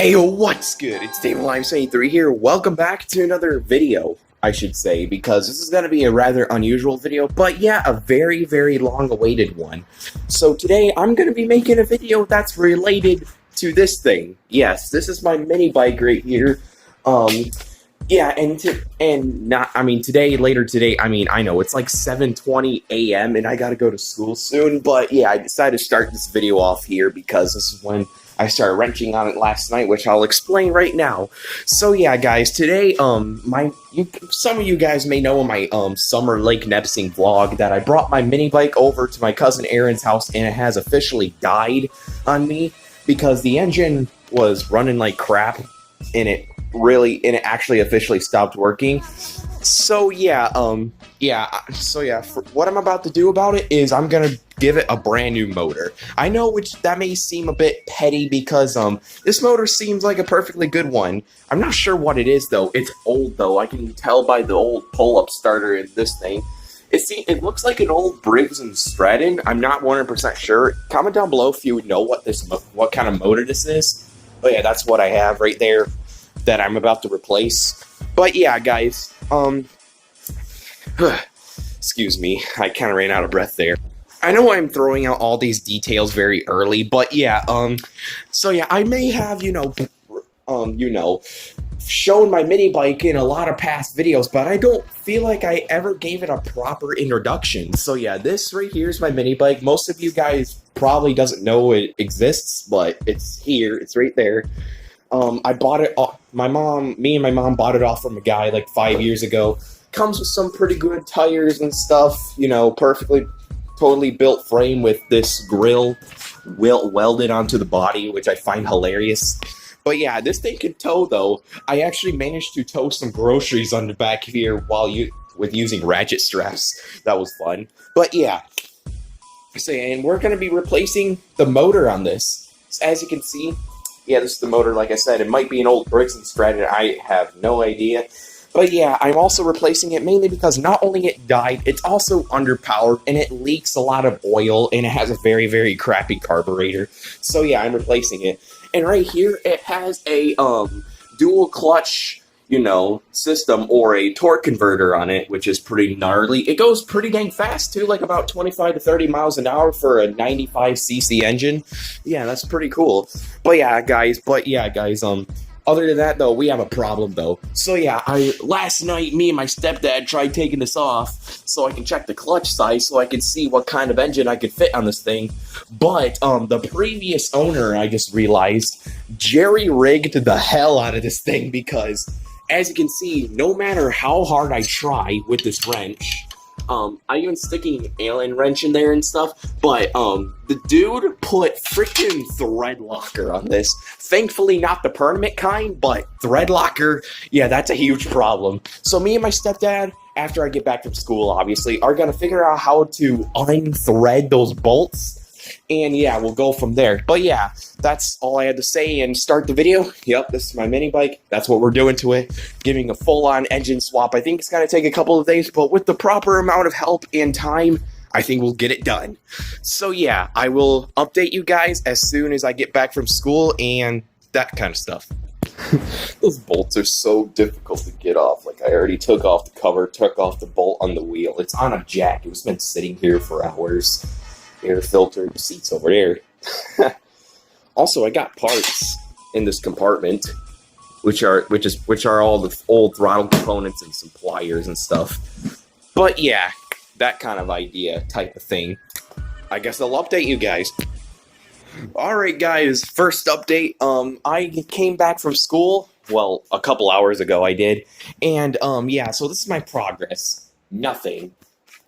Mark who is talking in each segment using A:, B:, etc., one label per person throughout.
A: Hey, what's good? It's Dave73 here. Welcome back to another video, I should say, because this is going to be a rather unusual video, but yeah, a very, very long-awaited one. So today, I'm going to be making a video that's related to this thing. Yes, this is my mini bike right here. Yeah, later today, I know, it's like 7:20 a.m. and I gotta go to school soon, but yeah, I decided to start this video off here because this is when I started wrenching on it last night, which I'll explain right now. So yeah, guys, today, some of you guys may know in my, Summer Lake Nipissing vlog that I brought my mini bike over to my cousin Aaron's house and it has officially died on me because the engine was running like crap and it actually officially stopped working. So yeah, what I'm about to do about it is I'm gonna give it a brand new motor. I know that may seem a bit petty because this motor seems like a perfectly good one. I'm not sure what it is though. It's old though. I can tell by the old pull-up starter in this thing. It looks like an old Briggs & Stratton. I'm not 100% sure. Comment down below if you know what kind of motor this is. But yeah, that's what I have right there that I'm about to replace. But yeah, guys, excuse me, I kind of ran out of breath there. I know I'm throwing out all these details very early, but yeah, so yeah, I may have, shown my mini bike in a lot of past videos, but I don't feel like I ever gave it a proper introduction. So yeah, this right here is my mini bike. Most of you guys probably doesn't know it exists, but it's here, it's right there. I bought it off, me and my mom bought it off from a guy like 5 years ago. Comes with some pretty good tires and stuff, totally built frame with this grill welded onto the body, which I find hilarious. But yeah, this thing can tow though. I actually managed to tow some groceries on the back here with using ratchet straps. That was fun. But yeah, and we're going to be replacing the motor on this. As you can see, yeah, this is the motor, like I said. It might be an old Briggs & Stratton. I have no idea. But yeah, I'm also replacing it mainly because not only it died, it's also underpowered, and it leaks a lot of oil, and it has a very, very crappy carburetor. So yeah, I'm replacing it. And right here, it has a dual clutch, system or a torque converter on it, which is pretty gnarly. It goes pretty dang fast too, like about 25 to 30 miles an hour for a 95cc engine. Yeah, that's pretty cool. But yeah, guys, other than that though, we have a problem though. So yeah, last night me and my stepdad tried taking this off so I can check the clutch size so I could see what kind of engine I could fit on this thing. But the previous owner, I just realized, jerry-rigged the hell out of this thing because, as you can see, no matter how hard I try with this wrench, I even sticking an Allen wrench in there and stuff, but the dude put freaking thread locker on this. Thankfully not the permanent kind, but thread locker, yeah, that's a huge problem. So me and my stepdad, after I get back from school, obviously, are gonna figure out how to unthread those bolts. And yeah, we'll go from there. But yeah, that's all I had to say and start the video. Yep, this is my mini bike. That's what we're doing to it. Giving a full-on engine swap. I think it's going to take a couple of days, but with the proper amount of help and time, I think we'll get it done. So yeah, I will update you guys as soon as I get back from school and that kind of stuff. Those bolts are so difficult to get off. Like, I already took off the cover, took off the bolt on the wheel. It's on a jack. It's been sitting here for hours. Air filter, the seats over there. Also, I got parts in this compartment, which are all the old throttle components and some pliers and stuff. But yeah, that kind of idea type of thing. I guess I'll update you guys. Alright guys, first update. I came back from school, well, a couple hours ago I did, and yeah, so this is my progress. Nothing.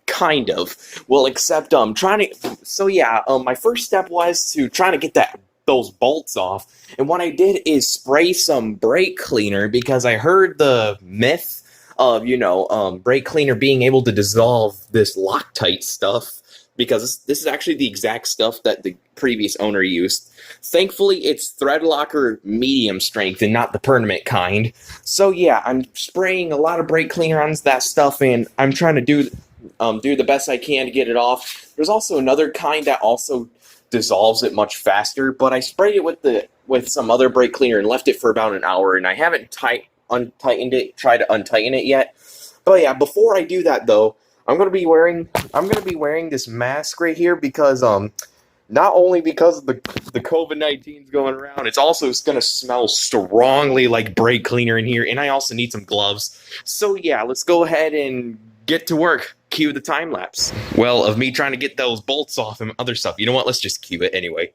A: Kind of. Well, except my first step was to try to get those bolts off. And what I did is spray some brake cleaner because I heard the myth of, brake cleaner being able to dissolve this Loctite stuff, because this is actually the exact stuff that the previous owner used. Thankfully, it's thread locker medium strength and not the permanent kind. So yeah, I'm spraying a lot of brake cleaner on that stuff, and I'm trying to do the best I can to get it off. There's also another kind that also dissolves it much faster. But I sprayed it with some other brake cleaner and left it for about an hour, and I haven't untightened it, tried to untighten it yet. But yeah, before I do that though, I'm gonna be wearing this mask right here because not only because of the COVID-19 is going around, it's also going to smell strongly like brake cleaner in here, and I also need some gloves. So yeah, let's go ahead and get to work. Cue the time lapse. Well, of me trying to get those bolts off and other stuff. You know what? Let's just cue it anyway.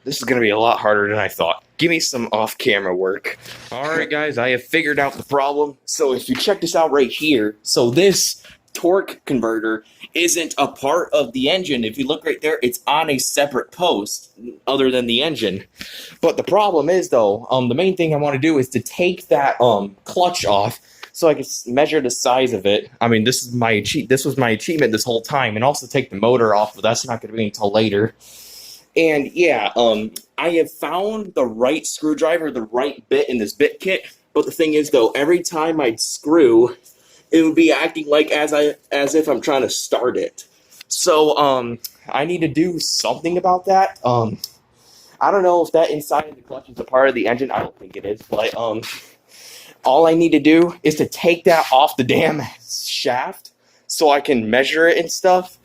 A: This is going to be a lot harder than I thought. Give me some off-camera work. Alright guys, I have figured out the problem. So if you check this out right here, so this torque converter isn't a part of the engine. If you look right there, it's on a separate post other than the engine. But the problem is though, the main thing I want to do is to take that clutch off so I can measure the size of it. I mean, this was my achievement this whole time, and also take the motor off, but that's not going to be until later. And yeah, I have found the right screwdriver, the right bit in this bit kit. But the thing is, though, every time I'd screw, it would be acting like as if I'm trying to start it. So I need to do something about that. I don't know if that inside of the clutch is a part of the engine. I don't think it is, but all I need to do is to take that off the damn shaft so I can measure it and stuff.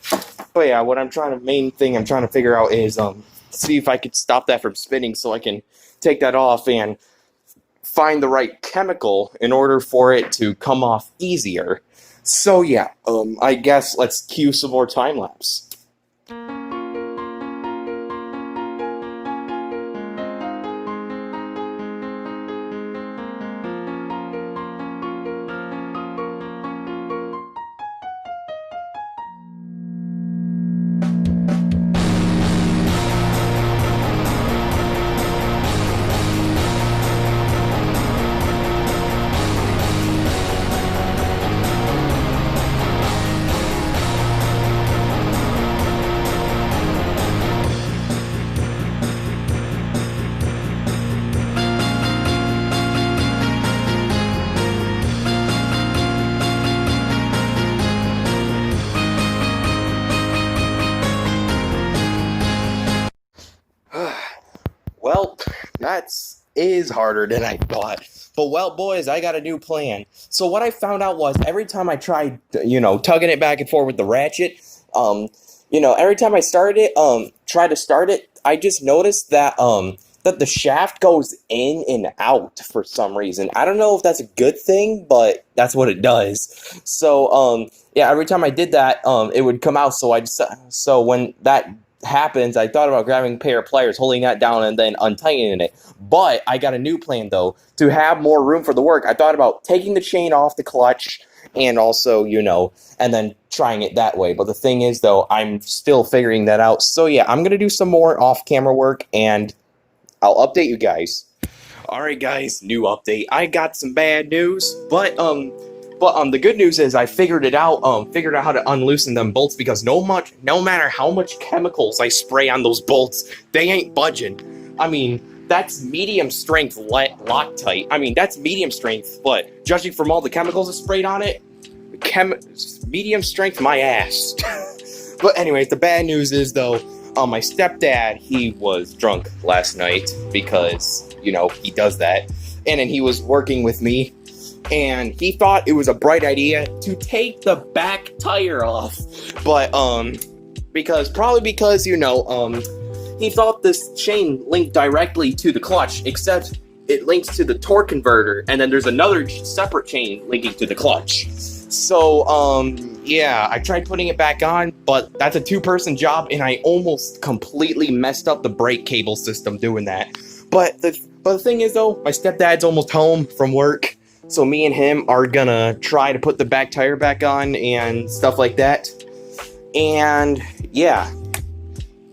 A: But yeah, main thing I'm trying to figure out is see if I could stop that from spinning so I can take that off and find the right chemical in order for it to come off easier. So yeah, I guess let's cue some more time lapse. Well, that is harder than I thought. But well, boys, I got a new plan. So what I found out was every time I tried, tugging it back and forth with the ratchet, every time I try to start it, I just noticed that that the shaft goes in and out for some reason. I don't know if that's a good thing, but that's what it does. So yeah, every time I did that, it would come out. So when that happens, I thought about grabbing a pair of pliers, holding that down, and then untightening it. But I got a new plan though. To have more room for the work, I thought about taking the chain off the clutch and also, and then trying it that way. But the thing is though, I'm still figuring that out. So yeah, I'm gonna do some more off-camera work and I'll update you guys. Alright guys, new update. I got some bad news, but the good news is I figured out how to unloosen them bolts, because no matter how much chemicals I spray on those bolts, they ain't budging. I mean, that's medium strength Loctite. I mean, that's medium strength, but judging from all the chemicals I sprayed on it, medium strength my ass. But anyways, the bad news is though, my stepdad, he was drunk last night because, he does that. And then he was working with me, and he thought it was a bright idea to take the back tire off. But, because he thought this chain linked directly to the clutch, except it links to the torque converter, and then there's another separate chain linking to the clutch. So, yeah, I tried putting it back on, but that's a two-person job, and I almost completely messed up the brake cable system doing that. But the thing is, though, my stepdad's almost home from work, so me and him are gonna try to put the back tire back on and stuff like that. And, yeah,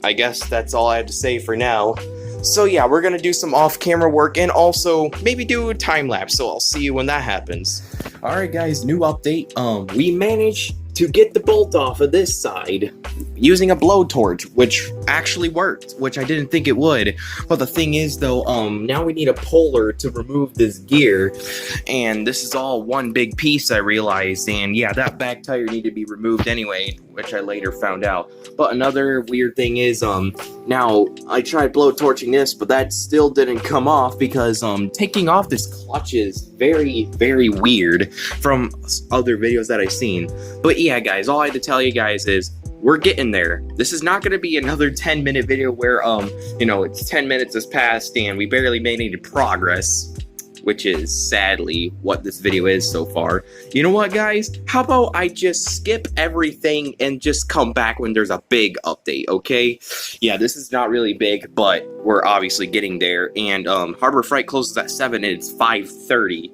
A: I guess that's all I have to say for now. So yeah, we're gonna do some off-camera work and also maybe do a time lapse, so I'll see you when that happens. Alright guys, new update. We managed to get the bolt off of this side using a blowtorch, which actually worked, which I didn't think it would. But the thing is though, now we need a puller to remove this gear, and this is all one big piece, I realized. And yeah, that back tire needed to be removed anyway, which I later found out. But another weird thing is, now I tried blowtorching this, but that still didn't come off because taking off this clutch is very, very weird from other videos that I've seen. But yeah, guys, all I had to tell you guys is we're getting there. This is not going to be another 10-minute video where, you know, it's 10 minutes has passed and we barely made any progress, which is sadly what this video is so far. You know what, guys? How about I just skip everything and just come back when there's a big update, okay? Yeah, this is not really big, but we're obviously getting there. And Harbor Freight closes at 7 and it's 5:30.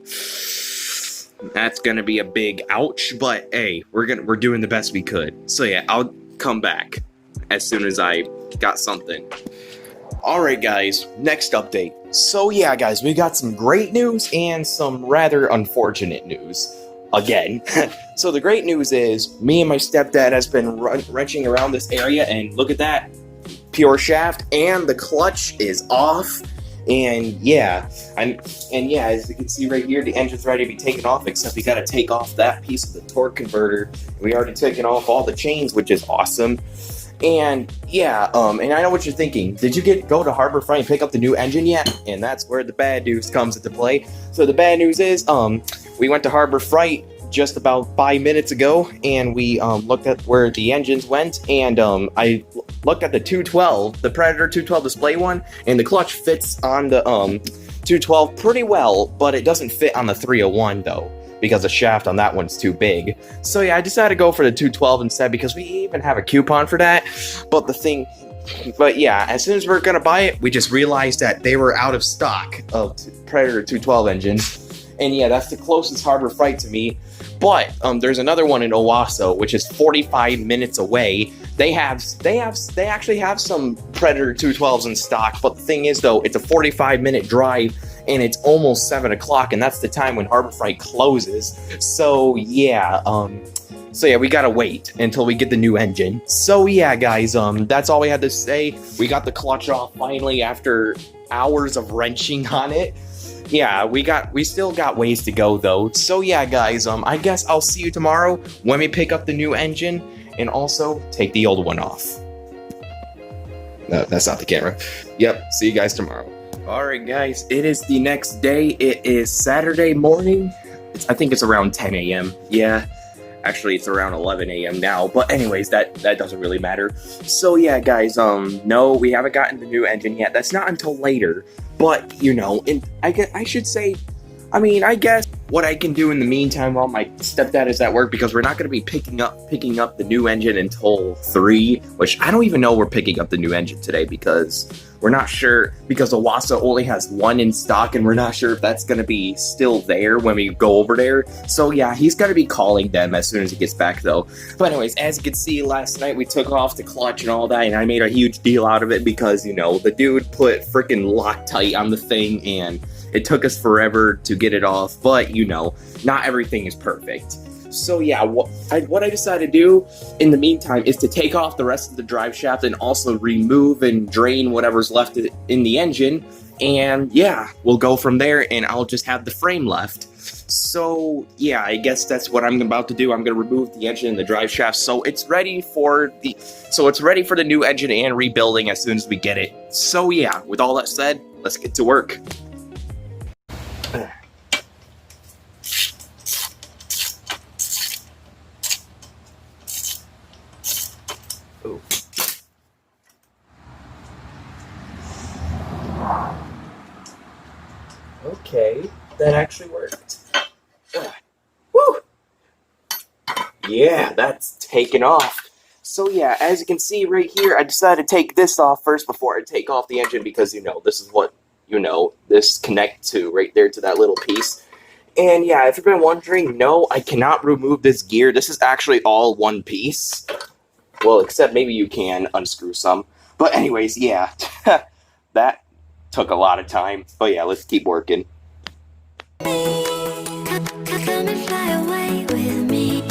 A: That's gonna be a big ouch, but hey, we're doing the best we could. So yeah, I'll come back as soon as I got something. Alright guys, next update. So yeah guys, we got some great news and some rather unfortunate news. Again. So the great news is, me and my stepdad has been wrenching around this area, and look at that. Pure shaft, and the clutch is off. And yeah, yeah, as you can see right here, the engine's ready to be taken off, except we gotta take off that piece of the torque converter. We already taken off all the chains, which is awesome. And yeah, and I know what you're thinking. Did you go to Harbor Freight and pick up the new engine yet? And that's where the bad news comes into play. So the bad news is, we went to Harbor Freight just about 5 minutes ago, and we looked at where the engines went, and I looked at the 212, the Predator 212 display one, and the clutch fits on the 212 pretty well, but it doesn't fit on the 301 though, because the shaft on that one's too big. So yeah, I decided to go for the 212 instead, because we even have a coupon for that. But yeah, as soon as we were gonna buy it, we just realized that they were out of stock of Predator 212 engines. And yeah, that's the closest Harbor Freight to me. But there's another one in Owasso, which is 45 minutes away. They actually have some Predator 212s in stock. But the thing is, though, it's a 45-minute drive, and it's almost 7 o'clock, and that's the time when Harbor Freight closes. So yeah, we gotta wait until we get the new engine. So yeah, guys, that's all we had to say. We got the clutch off finally after hours of wrenching on it. Yeah, we still got ways to go though. So yeah, guys, I guess I'll see you tomorrow when we pick up the new engine and also take the old one off. No, that's not the camera. Yep, see you guys tomorrow. Alright guys, it is the next day. It is Saturday morning. I think it's around 10 a.m. Yeah, actually it's around 11 a.m. now. But anyways, that doesn't really matter. So yeah, guys, no, we haven't gotten the new engine yet. That's not until later. But, you know, and I guess what I can do in the meantime while my stepdad is at work, because we're not going to be picking up the new engine until 3, which I don't even know we're picking up the new engine today, because we're not sure, because Owasso only has one in stock, and we're not sure if that's going to be still there when we go over there. So yeah, he's going to be calling them as soon as he gets back though. But anyways, as you can see, last night we took off the clutch and all that, and I made a huge deal out of it because, you know, the dude put freaking Loctite on the thing, and it took us forever to get it off. But, you know, not everything is perfect. So yeah, what I decided to do in the meantime is to take off the rest of the drive shaft and also remove and drain whatever's left in the engine. And yeah, we'll go from there, and I'll just have the frame left. So yeah, I guess that's what I'm about to do. I'm going to remove the engine and the drive shaft, so it's ready for the new engine and rebuilding as soon as we get it. So yeah, with all that said, let's get to work. Ooh. Okay, that actually worked. Woo! Yeah, that's taken off. So yeah, as you can see right here, I decided to take this off first before I take off the engine, because, you know, this is what, you know, this connects to right there to that little piece. And yeah, if you've been wondering, no, I cannot remove this gear. This is actually all one piece. Well, except maybe you can unscrew some. But anyways, yeah, that took a lot of time. But yeah, let's keep working.
B: Come and fly away with me.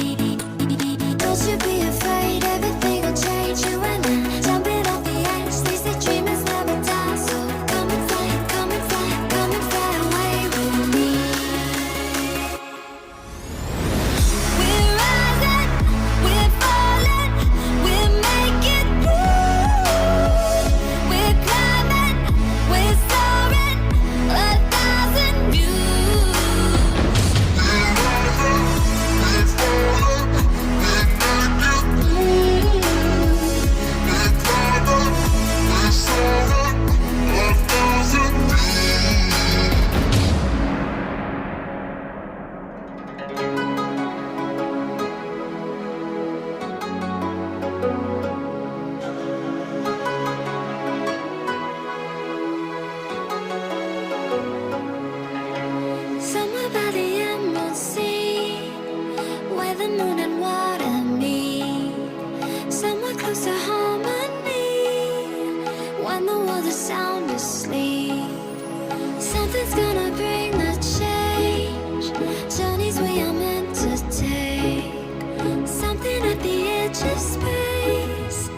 B: the sound asleep. Something's gonna bring the change. Journeys we are meant to take. Something at the edge of space,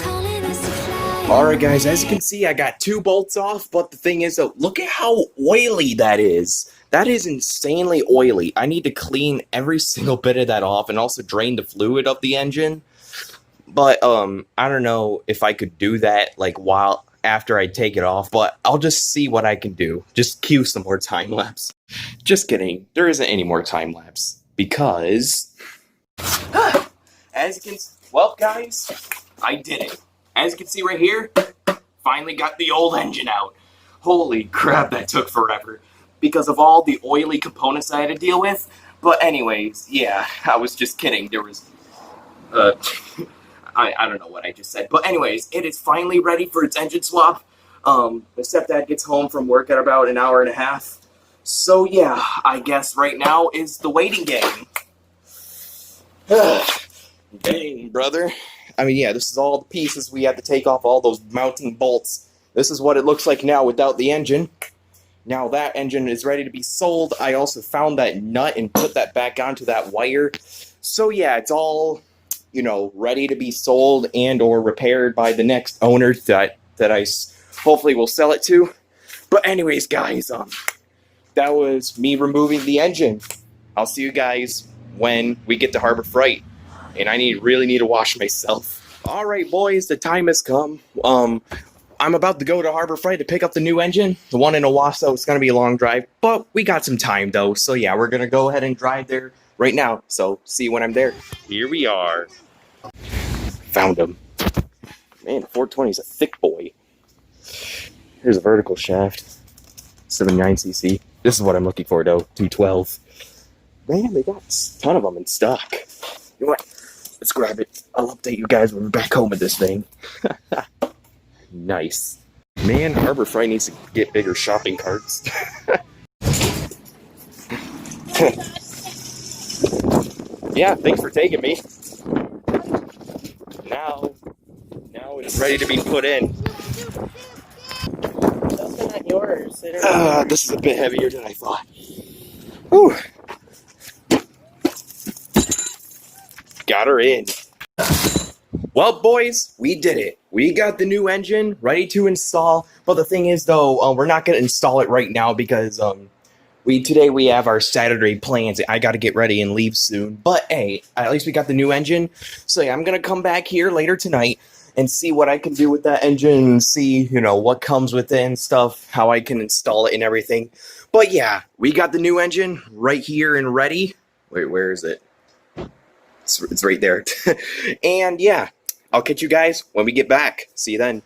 B: calling us to fly.
A: Alright guys, as you can see, I got 2 bolts off, but the thing is, look at how oily that is. That is insanely oily. I need to clean every single bit of that off and also drain the fluid of the engine. But, I don't know if I could do that, like, while after I take it off, but I'll just see what I can do. Just cue some more time lapse. Just kidding. There isn't any more time lapse because as you can, well, guys, I did it. As you can see right here, finally got the old engine out. Holy crap, that took forever because of all the oily components I had to deal with. But anyways, yeah, I was just kidding. There was, I don't know what I just said. But anyways, it is finally ready for its engine swap. The stepdad gets home from work at about an hour and a half. So yeah, I guess right now is the waiting game. Dang, brother. I mean, yeah, this is all the pieces we had to take off, all those mounting bolts. This is what it looks like now without the engine. Now that engine is ready to be sold. I also found that nut and put that back onto that wire. So yeah, it's all, you know, ready to be sold and or repaired by the next owner that I hopefully will sell it to. But anyways, guys, that was me removing the engine. I'll see you guys when we get to Harbor Freight. And I really need to wash myself. Alright, boys, the time has come. I'm about to go to Harbor Freight to pick up the new engine. The one in Owasso. It's going to be a long drive. But we got some time, though. So yeah, we're going to go ahead and drive there right now. So see you when I'm there. Here we are. Found him. Man, the 420 is a thick boy. Here's a vertical shaft. 79cc. This is what I'm looking for, though. 212. Man, they got a ton of them in stock. You know what? Let's grab it. I'll update you guys when we're back home with this thing. Nice. Man, Harbor Freight needs to get bigger shopping carts. Yeah, thanks for taking me. Now it's ready to be put in.
C: Those are not yours.
A: This is a bit heavier than I thought. Whew. Got her in. Well, boys, we did it. We got the new engine ready to install. But the thing is, though, we're not going to install it right now because today we have our Saturday plans. I got to get ready and leave soon. But hey, at least we got the new engine. So yeah, I'm going to come back here later tonight and see what I can do with that engine and see, you know, what comes with it and stuff, how I can install it and everything. But yeah, we got the new engine right here and ready. Wait, where is it? It's right there. And yeah, I'll catch you guys when we get back. See you then.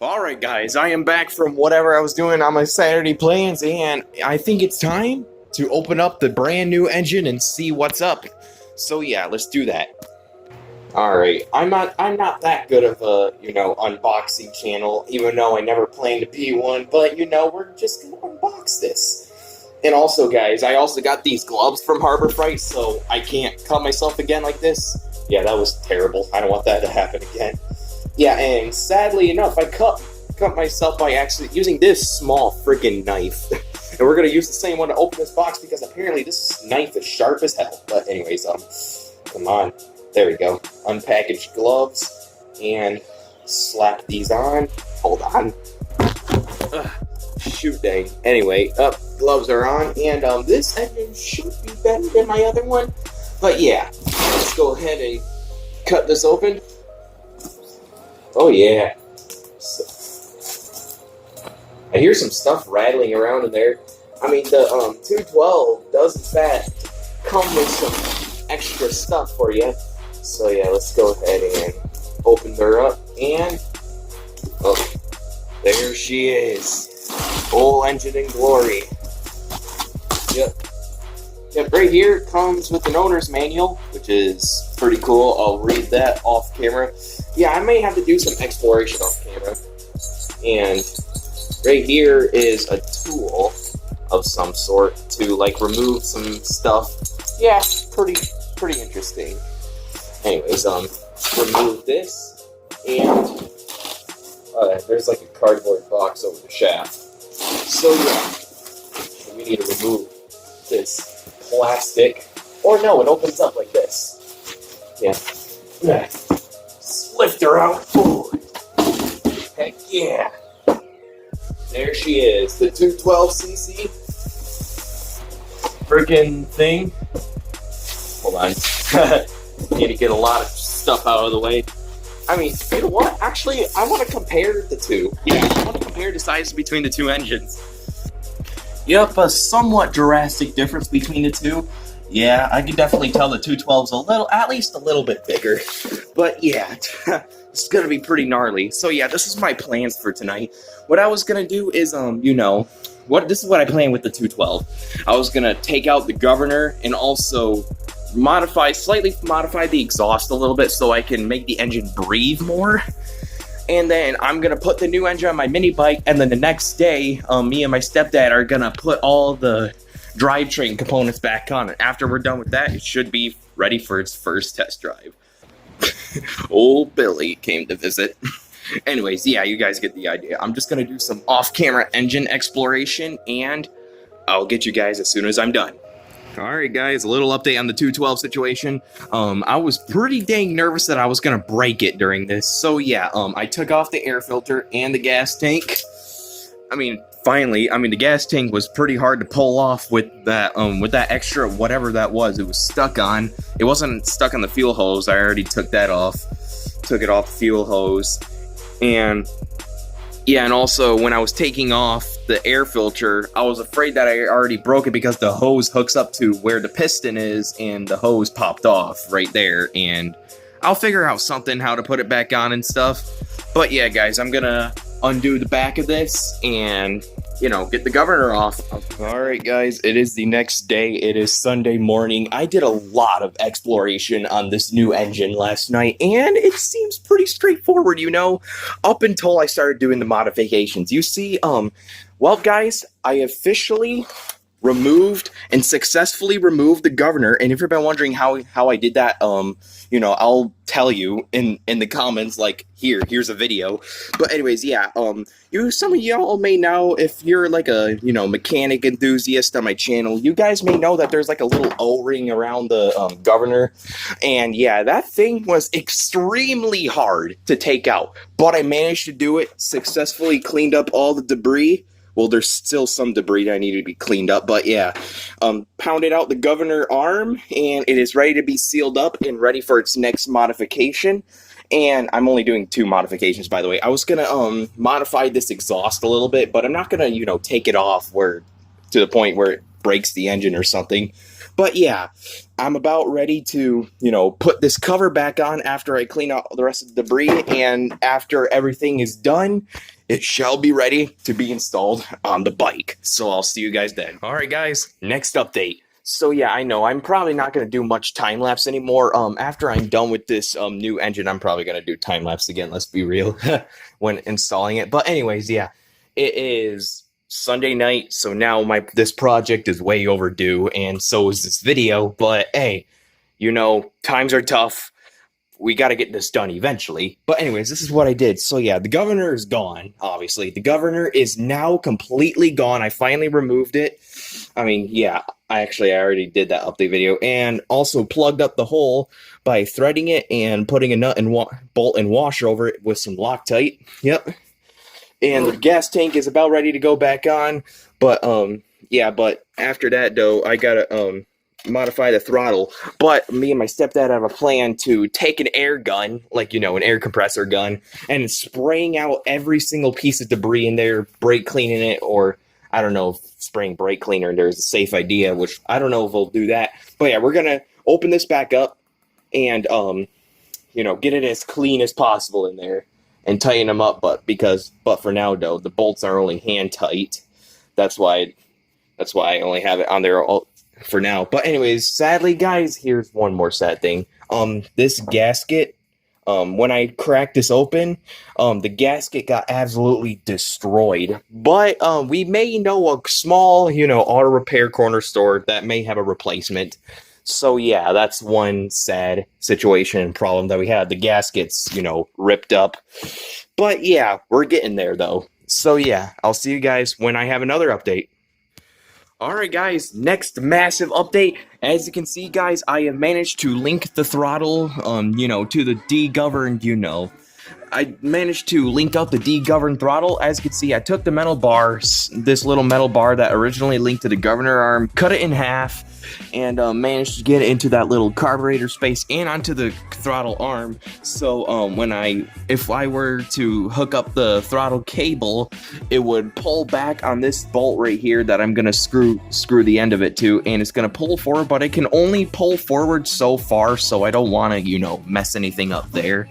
A: Alright guys, I am back from whatever I was doing on my Saturday plans, and I think it's time to open up the brand new engine and see what's up. So yeah, let's do that. Alright, I'm not that good of a, you know, unboxing channel, even though I never planned to be one, but you know, we're just gonna unbox this. And also, guys, I also got these gloves from Harbor Freight, so I can't cut myself again like this. Yeah, that was terrible. I don't want that to happen again. Yeah, and sadly enough, I cut myself by accident using this small freaking knife. And we're going to use the same one to open this box because apparently this knife is sharp as hell. But anyways, come on. There we go. Unpackaged gloves. And slap these on. Hold on. Ugh. Shoot dang. Anyway, gloves are on, and this engine should be better than my other one. But yeah, let's go ahead and cut this open. Oh yeah. I hear some stuff rattling around in there. I mean, the 212 does in fact come with some extra stuff for you. So yeah, let's go ahead and open her up, and oh, there she is. Full engine in glory. Yep, right here comes with an owner's manual, which is pretty cool. I'll read that off camera. Yeah, I may have to do some exploration off camera. And right here is a tool of some sort to like remove some stuff. Yeah, pretty interesting. Anyways, remove this, and There's like a cardboard box over the shaft. So yeah, we need to remove this plastic. Or no, it opens up like this. Yeah. Just lift her out. Ooh. Heck yeah. There she is, the 212cc freaking thing. Hold on. Need to get a lot of stuff out of the way. I mean, you know what? Actually, I want to compare the two. Yeah, I want to compare the sizes between the two engines. Yep, a somewhat drastic difference between the two. Yeah, I can definitely tell the 212's at least a little bit bigger. But yeah, it's gonna be pretty gnarly. So yeah, this is my plans for tonight. What I was gonna do is, this is what I planned with the 212. I was gonna take out the governor and also slightly modify the exhaust a little bit so I can make the engine breathe more. And then I'm gonna put the new engine on my mini bike, and then the next day, me and my stepdad are gonna put all the drivetrain components back on. And after we're done with that, it should be ready for its first test drive. Old Billy came to visit. Anyways, yeah, you guys get the idea. I'm just gonna do some off-camera engine exploration, and I'll get you guys as soon as I'm done. Alright guys, a little update on the 212 situation. I was pretty dang nervous that I was gonna break it during this. So yeah, I took off the air filter and the gas tank. Finally, the gas tank was pretty hard to pull off with that extra whatever that was. It was stuck on. It wasn't stuck on the fuel hose. I already took that off. Took it off the fuel hose. And yeah, and also when I was taking off the air filter, I was afraid that I already broke it because the hose hooks up to where the piston is, and the hose popped off right there. And I'll figure out something how to put it back on and stuff. But yeah, guys, I'm gonna undo the back of this and, get the governor off. Alright guys, it is the next day. It is Sunday morning. I did a lot of exploration on this new engine last night, and it seems pretty straightforward, up until I started doing the modifications. You see, well guys, I officially removed and successfully removed the governor. And if you've been wondering how I did that, I'll tell you in the comments, like here's a video. But anyways, yeah, some of y'all may know, if you're like a mechanic enthusiast on my channel, you guys may know that there's like a little O-ring around the governor. And yeah, that thing was extremely hard to take out, but I managed to do it, successfully cleaned up all the debris. Well, there's still some debris that needed to be cleaned up, but yeah, pounded out the governor arm, and it is ready to be sealed up and ready for its next modification. And I'm only doing 2 modifications, by the way. I was gonna modify this exhaust a little bit, but I'm not gonna take it off to the point where it breaks the engine or something. But yeah, I'm about ready to, put this cover back on after I clean out the rest of the debris, and after everything is done, it shall be ready to be installed on the bike. So I'll see you guys then. Alright guys, next update. So yeah, I know I'm probably not going to do much time-lapse anymore. After I'm done with this new engine, I'm probably going to do time-lapse again, let's be real, when installing it. But anyways, yeah, it is Sunday night, so now this project is way overdue, and so is this video. But hey, times are tough. We got to get this done eventually. But anyways, this is what I did. So yeah, the governor is gone, obviously. The governor is now completely gone. I finally removed it. Yeah, I already did that update video, and also plugged up the hole by threading it and putting a nut and bolt and washer over it with some Loctite. Yep. And the gas tank is about ready to go back on. But yeah, but after that though, I gotta modify the throttle. But me and my stepdad have a plan to take an air gun, like an air compressor gun, and spraying out every single piece of debris in there, brake cleaning it, or I don't know if spraying brake cleaner in there is a safe idea, which I don't know if we'll do that. But yeah, we're gonna open this back up and get it as clean as possible in there and tighten them up. But for now though, the bolts are only hand tight. That's why I only have it on there for now. But anyways, sadly guys, here's one more sad thing. This gasket, when I cracked this open, the gasket got absolutely destroyed. But we may know a small, auto repair corner store that may have a replacement. So yeah, that's one sad situation and problem that we had. The gaskets, ripped up. But yeah, we're getting there though. So yeah, I'll see you guys when I have another update. Alright guys, next massive update. As you can see guys, I have managed to link the throttle, to the degoverned, I managed to link up the degoverned throttle. As you can see, I took the metal bar, this little metal bar that originally linked to the governor arm, cut it in half, and managed to get it into that little carburetor space and onto the throttle arm. So if I were to hook up the throttle cable, it would pull back on this bolt right here that I'm gonna screw the end of it to, and it's gonna pull forward, but it can only pull forward so far, so I don't want to, mess anything up there.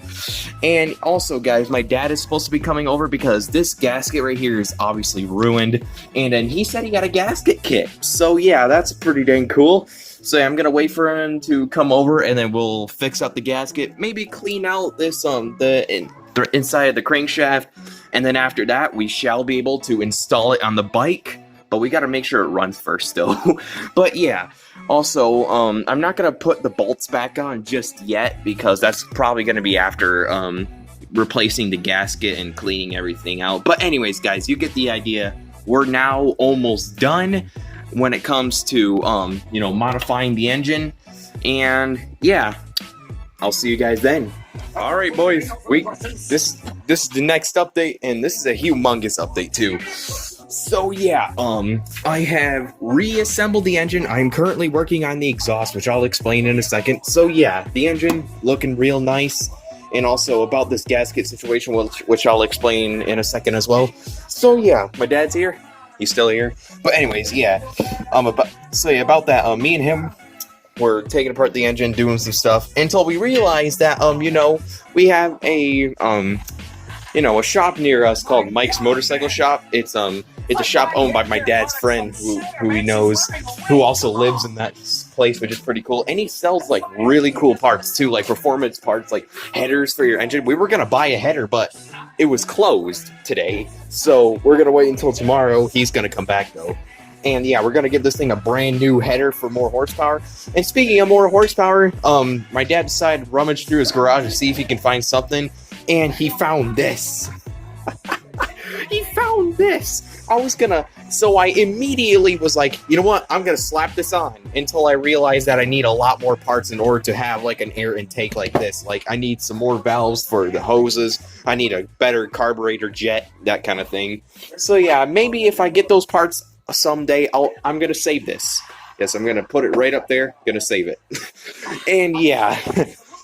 A: And also, guys, my dad is supposed to be coming over because this gasket right here is obviously ruined, and then he said he got a gasket kit. So yeah, that's pretty dang cool. So yeah, I'm gonna wait for him to come over, and then we'll fix up the gasket, maybe clean out this the inside of the crankshaft, and then after that we shall be able to install it on the bike. But we got to make sure it runs first still. But yeah, also I'm not gonna put the bolts back on just yet because that's probably gonna be after replacing the gasket and cleaning everything out. But anyways guys, you get the idea. We're now almost done when it comes to modifying the engine. And yeah, I'll see you guys then. All right boys, this is the next update, and this is a humongous update too. So yeah, I have reassembled the engine. I'm currently working on the exhaust, which I'll explain in a second. So yeah, the engine looking real nice. And also about this gasket situation, which I'll explain in a second as well. So yeah, my dad's here. He's still here. But anyways, yeah. About that, me and him were taking apart the engine, doing some stuff until we realized that we have a shop near us called Mike's Motorcycle Shop. It's a shop owned by my dad's friend who he knows, who also lives in that place, which is pretty cool. And he sells like really cool parts too, like performance parts, like headers for your engine. We were gonna buy a header, but it was closed today, so we're gonna wait until tomorrow. He's gonna come back though. And yeah, we're gonna give this thing a brand new header for more horsepower. And speaking of more horsepower, my dad decided to rummage through his garage to see if he can find something, and he found this. He found this. So I immediately was like, you know what? I'm gonna slap this on until I realized that I need a lot more parts in order to have like an air intake like this. Like I need some more valves for the hoses. I need a better carburetor jet, that kind of thing. So yeah, maybe if I get those parts someday, I'm gonna save this. Yes, I'm gonna put it right up there. Gonna save it. And yeah.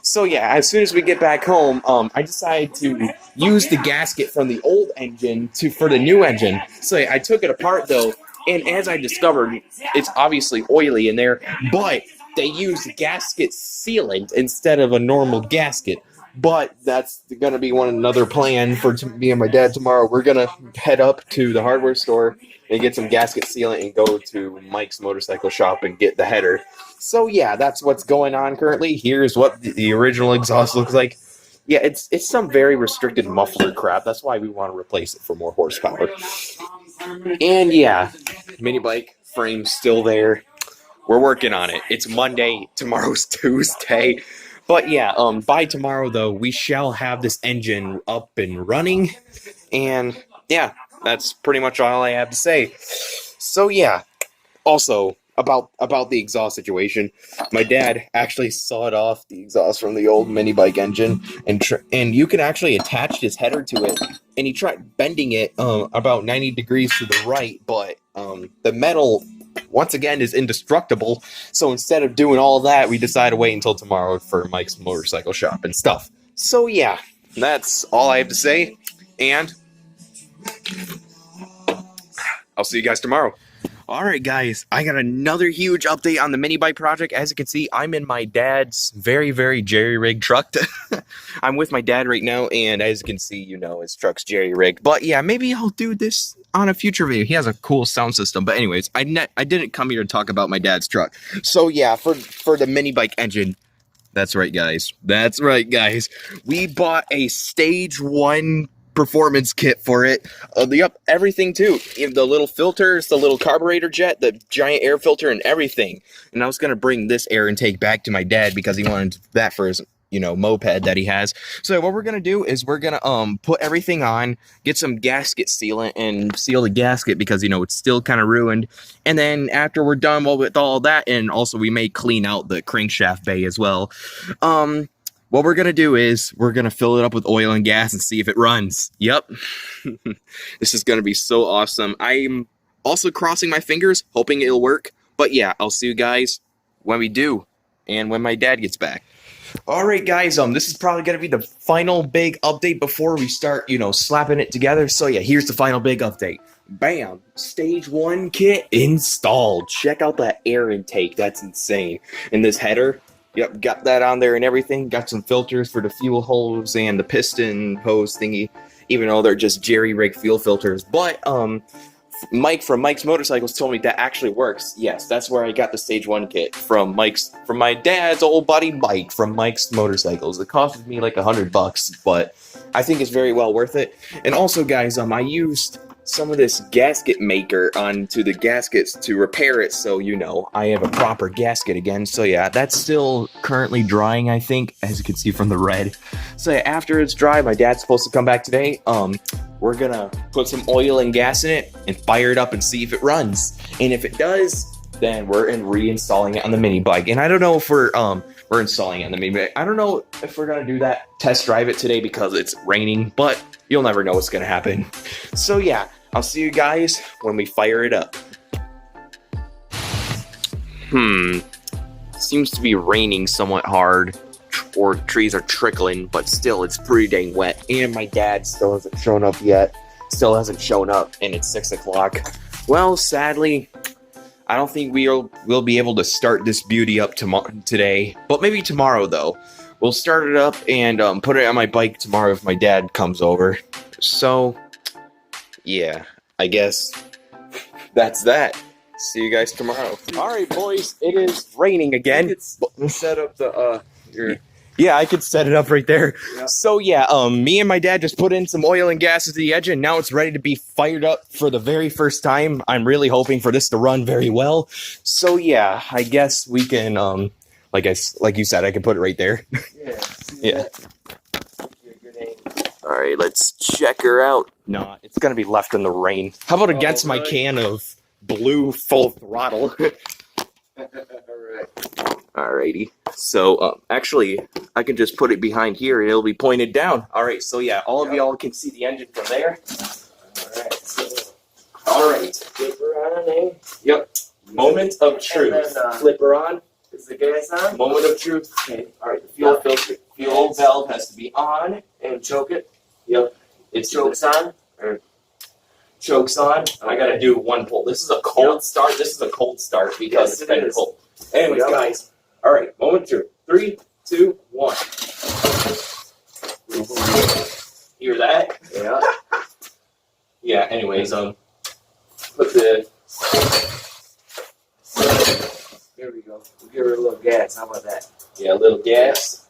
A: So yeah, as soon as we get back home, I decided to use the gasket from the old engine for the new engine. So yeah, I took it apart though, and as I discovered, it's obviously oily in there, but they used gasket sealant instead of a normal gasket. But that's going to be another plan for me and my dad tomorrow. We're going to head up to the hardware store and get some gasket sealant and go to Mike's Motorcycle Shop and get the header. So yeah, that's what's going on currently. Here's what the original exhaust looks like. Yeah, it's some very restricted muffler crap. That's why we want to replace it for more horsepower. And yeah, mini bike frame's still there. We're working on it. It's Monday. Tomorrow's Tuesday. But yeah, by tomorrow, though, we shall have this engine up and running. And yeah, that's pretty much all I have to say. So yeah, also about the exhaust situation, my dad actually sawed off the exhaust from the old mini bike engine, and you can actually attach this header to it. And he tried bending it about 90 degrees to the right, but the metal, once again, is indestructible. So instead of doing all that, we decided to wait until tomorrow for Mike's Motorcycle Shop and stuff. So yeah, that's all I have to say, and I'll see you guys tomorrow. Alright guys, I got another huge update on the mini bike project. As you can see, I'm in my dad's very, very jerry-rigged truck. I'm with my dad right now, and as you can see, his truck's jerry-rigged. But yeah, maybe I'll do this on a future video. He has a cool sound system. But anyways, I didn't come here to talk about my dad's truck. So yeah, for the mini bike engine, that's right guys. We bought a stage 1 performance kit for it. Yep, everything too. Even the little filters, the little carburetor jet, the giant air filter, and everything. And I was gonna bring this air intake back to my dad because he wanted that for his, moped that he has. So what we're gonna do is we're gonna put everything on, get some gasket sealant and seal the gasket because it's still kind of ruined. And then after we're done with all that, and also we may clean out the crankshaft bay as well. What we're gonna do is we're gonna fill it up with oil and gas and see if it runs. Yep. This is gonna be so awesome. I'm also crossing my fingers, hoping it'll work. But yeah, I'll see you guys when we do and when my dad gets back. All right, guys, this is probably going to be the final big update before we start, slapping it together. So yeah, here's the final big update. Bam, stage 1 kit installed. Check out that air intake. That's insane. And this header, yep, got that on there and everything. Got some filters for the fuel hose and the piston hose thingy, even though they're just jerry-rig fuel filters. But, Mike from Mike's Motorcycles told me that actually works. Yes, that's where I got the stage 1 kit from my dad's old buddy Mike from Mike's Motorcycles. It costed me like $100, but I think it's very well worth it. And also, guys, I used some of this gasket maker onto the gaskets to repair it, so I have a proper gasket again. So yeah, that's still currently drying, I think, as you can see from the red. So yeah, after it's dry, my dad's supposed to come back today. We're gonna put some oil and gas in it and fire it up and see if it runs. And if it does, then we're reinstalling it on the mini bike. And I don't know if we're installing it on the mini bike. I don't know if we're gonna do that, test drive it today because it's raining, but you'll never know what's gonna happen. So yeah, I'll see you guys when we fire it up. Seems to be raining somewhat hard, or trees are trickling, but still it's pretty dang wet. And my dad still hasn't shown up yet. Still hasn't shown up, and it's 6 o'clock. Well, sadly, I don't think we'll be able to start this beauty up today, but maybe tomorrow though. We'll start it up and put it on my bike tomorrow if my dad comes over. So yeah, I guess that's that. See you guys tomorrow. All right, boys, it is raining again.
C: Set up the
A: Yeah, I could set it up right there.
C: Yeah.
A: So yeah, me and my dad just put in some oil and gas at the edge, and now it's ready to be fired up for the very first time. I'm really hoping for this to run very well. So yeah, I guess we can, like you said, I can put it right there.
C: Yeah.
A: Yeah. All right, let's check her out. Nah, it's gonna be left in the rain. How about against my can of blue full throttle? Alrighty. So, actually, I can just put it behind here and it'll be pointed down. Alright, so yeah, all of y'all can see the engine from there. Alright.
C: Flipper on, eh?
A: Yep. Moment of truth.
C: then,
A: Flipper on.
C: Is the gas on?
A: Moment of truth. Okay. Alright, the fuel filter. Fuel valve has to be on.
C: And choke it?
A: Yep. It's
C: Chokes on?
A: Chokes on. I gotta do one pull. This is a cold start. This is a cold start because
C: Yes,
A: it's kind
C: it
A: of
C: is.
A: cold. Anyways,
C: Yep.
A: guys. All right, moment of truth. 3, 2, 1. Hear that?
C: Yeah.
A: Yeah. Anyways, put the.
C: Here we go. We'll give her a little gas. How about that?
A: Yeah, a little gas.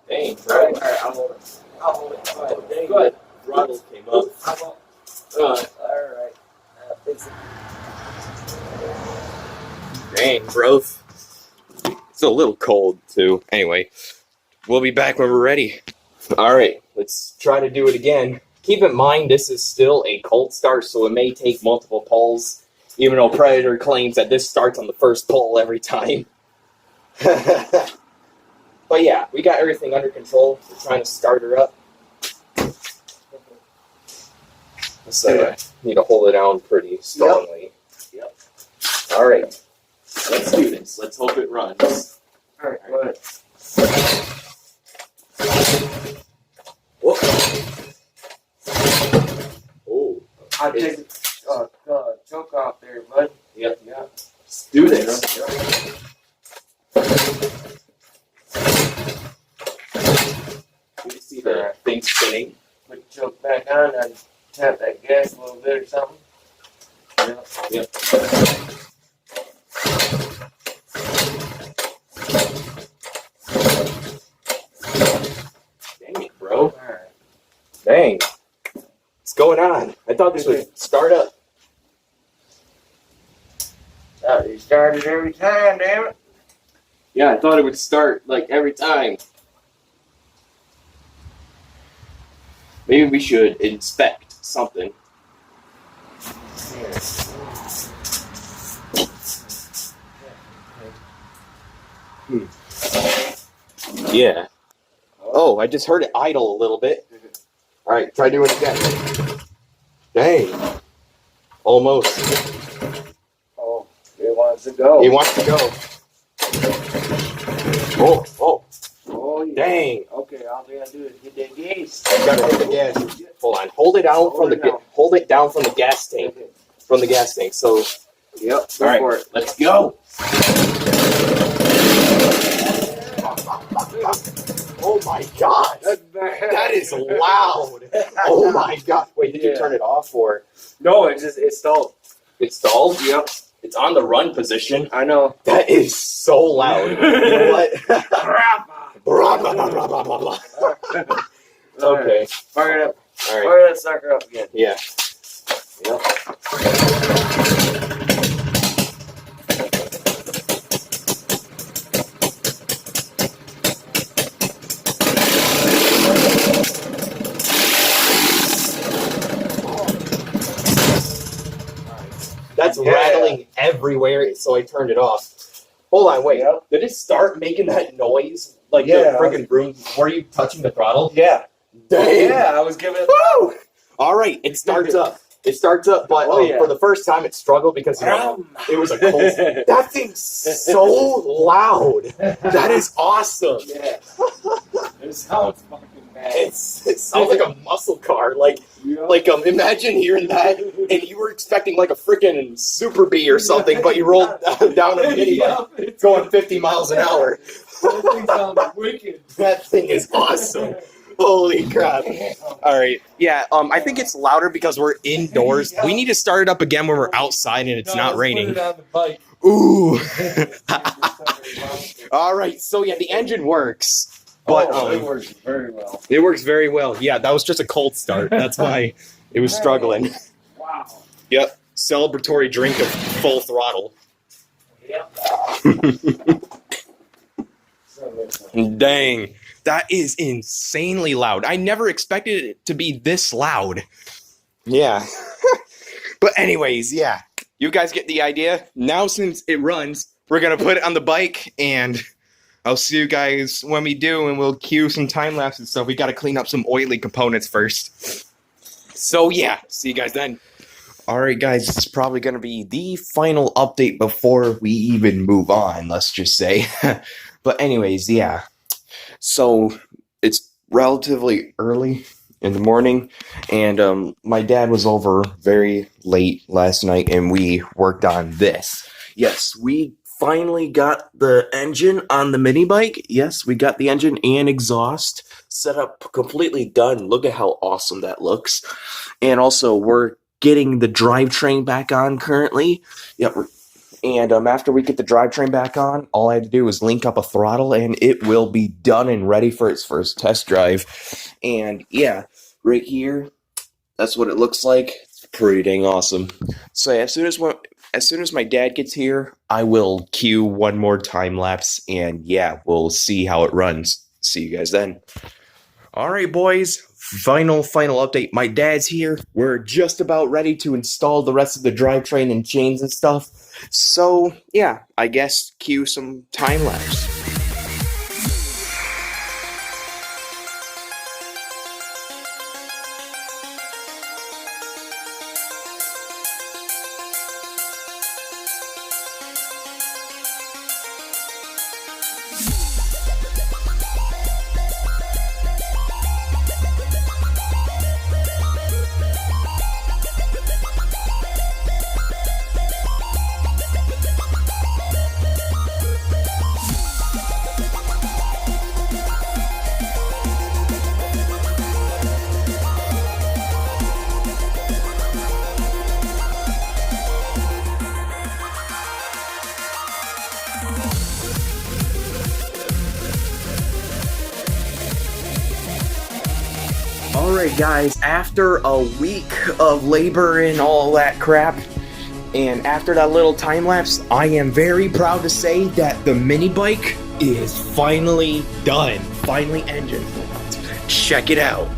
A: Dang, bro.
C: Alright, I'll hold it. Go ahead.
A: Go ahead. Throttle came up.
C: How about? Alright. Fix it.
A: Dang, bro. It's a little cold too. Anyway, we'll be back when we're ready. All right, let's try to do it again. Keep in mind, this is still a cold start, so it may take multiple pulls, even though Predator claims that this starts on the first pull every time. But yeah, we got everything under control. We're trying to start her up. So need to hold it down pretty strongly.
C: Yep.
A: All right, let's do this. Let's hope it runs.
C: Alright, go ahead.
A: Whoop. Oh,
C: I'll take the choke off there, bud.
A: yep.
C: Yeah.
A: Let's do this. You see the thing spinning?
C: Put the choke back on and tap that gas a little bit or something.
A: Yep. Dang it, bro.
C: Alright.
A: Dang. What's going on? I thought this would start up.
C: You started every time, damn it.
A: Yeah, I thought it would start like every time. Maybe we should inspect something. Yeah. Oh, I just heard it idle a little bit. All right, try doing it again. Dang. Almost.
C: Oh, it wants to go.
A: He wants to go. Oh, oh.
C: Oh, yeah.
A: Dang.
C: Okay, all we gotta do is hit that gas.
A: Gotta hit the gas. Hold on. Hold it down from the hold it down from the gas tank. From the gas tank. So,
C: Yep,
A: all right,
C: for it.
A: let's go. Oh my God. That is loud. Oh my God. Wait, did you turn it off or?
C: No, it's stalled.
A: It's stalled?
C: Yep.
A: It's on the run position.
C: I know.
A: That is so loud. You know what? Blah, blah, blah, blah, blah, blah, blah. Okay.
C: Fire it up.
A: All right.
C: Fire that sucker up again.
A: Yeah.
C: Yep.
A: That's rattling everywhere, so I turned it off. Hold on, wait.
C: Yep.
A: Did it start making that noise? Like the friggin' broom? Were you touching the throttle?
C: Yeah.
A: Dang.
C: Yeah, I was giving it.
A: Woo! All right, it starts up. It starts up, but for the first time it struggled because it was a cold. That thing's so loud. That is awesome.
C: Yeah. It sounds fucking bad.
A: It sounds like a muscle car. Like imagine hearing that and you were expecting like a freaking Super Bee or something, but you rolled down a mini bike going 50 miles an hour.
C: That thing sounds wicked.
A: That thing is awesome. Holy crap. All right. Yeah, I think it's louder because we're indoors. We need to start it up again when we're outside and it's not raining.
C: Put it on the bike.
A: Ooh. All right. So, yeah, the engine works. But
C: it works very well.
A: It works very well. Yeah, that was just a cold start. That's why it was struggling.
C: Wow.
A: Yep. Celebratory drink of full throttle.
C: Yep.
A: Dang. That is insanely loud. I never expected it to be this loud. Yeah. But anyways, yeah. You guys get the idea? Now since it runs, we're going to put it on the bike and I'll see you guys when we do and we'll cue some time lapse and stuff. We got to clean up some oily components first. So yeah, see you guys then. All right, guys, this is probably going to be the final update before we even move on, let's just say. But anyways, yeah. So it's relatively early in the morning, and my dad was over very late last night, and we worked on this. Yes, we finally got the engine on the mini bike. Yes, we got the engine and exhaust set up, completely done. Look at how awesome that looks. And also, we're getting the drivetrain back on currently. Yep. And after we get the drivetrain back on, all I had to do was link up a throttle and it will be done and ready for its first test drive. And yeah, right here, that's what it looks like. It's pretty dang awesome. So yeah, as soon as my dad gets here, I will cue one more time lapse and yeah, we'll see how it runs. See you guys then. All right, boys. Final update. My dad's here. We're just about ready to install the rest of the drivetrain and chains and stuff. So, yeah, I guess cue some time lapse. Alright guys, after a week of labor and all that crap, and after that little time lapse, I am very proud to say that the mini bike is finally done. Finally engined. Check it out.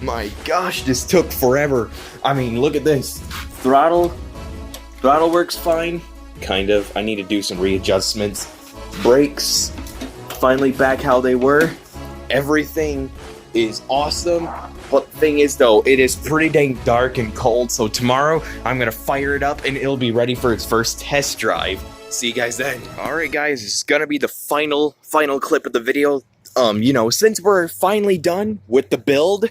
A: My gosh, this took forever. I mean, look at this. Throttle works fine. Kind of. I need to do some readjustments. Brakes, finally back how they were. Everything is awesome. But the thing is though, it is pretty dang dark and cold, so tomorrow I'm gonna fire it up and it'll be ready for its first test drive. See you guys then. Alright guys, it's gonna be the final clip of the video. Since we're finally done with the build,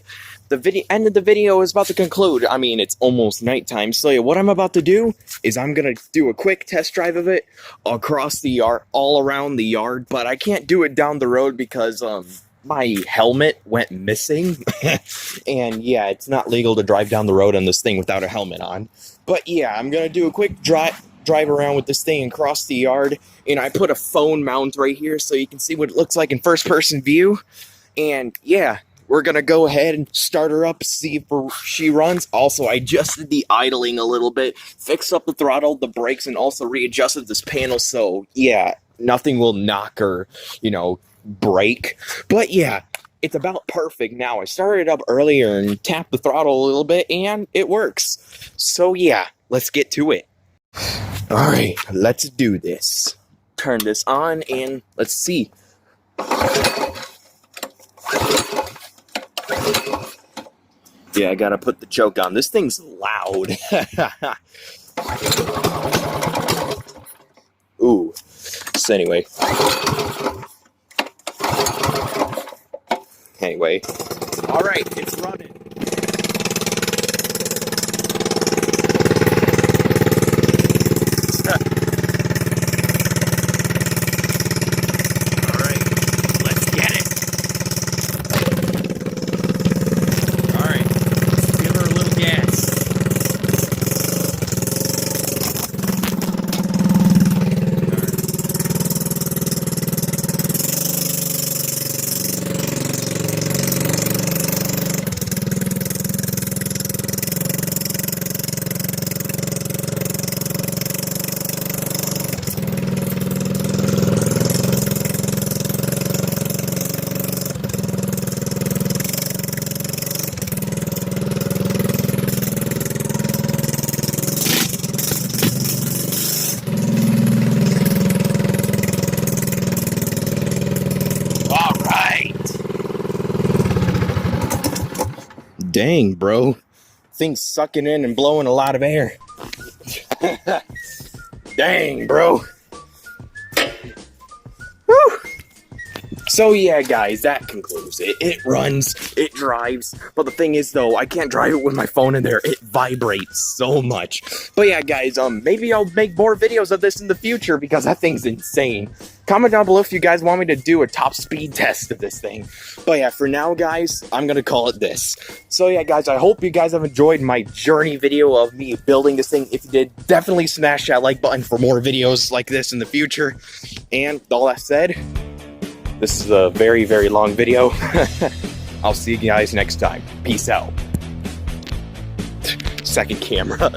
A: the end of the video is about to conclude. I mean, it's almost nighttime, so yeah, what I'm about to do is I'm gonna do a quick test drive of it across the yard, all around the yard, but I can't do it down the road because my helmet went missing. And yeah, it's not legal to drive down the road on this thing without a helmet on. But yeah, I'm gonna do a quick drive around with this thing and cross the yard, and I put a phone mount right here so you can see what it looks like in first person view. And yeah, we're gonna go ahead and start her up, see if she runs. Also, I adjusted the idling a little bit, fixed up the throttle, the brakes, and also readjusted this panel so yeah, nothing will knock or break. But yeah, it's about perfect now. I started it up earlier and tapped the throttle a little bit and it works. So yeah, let's get to it. Alright, let's do this. Turn this on and let's see. Yeah, I gotta put the choke on. This thing's loud. Ooh. So anyway. Alright, it's running. Dang, bro. Thing's sucking in and blowing a lot of air. Dang, bro. Whew. So yeah, guys, that concludes it. It runs, it drives, but the thing is though, I can't drive it with my phone in there. It vibrates so much. But yeah, guys, maybe I'll make more videos of this in the future because that thing's insane. Comment down below if you guys want me to do a top speed test of this thing. But yeah, for now, guys, I'm gonna call it this. So yeah, guys, I hope you guys have enjoyed my journey video of me building this thing. If you did, definitely smash that like button for more videos like this in the future. And with all that said, this is a very, very long video. I'll see you guys next time. Peace out. Second camera.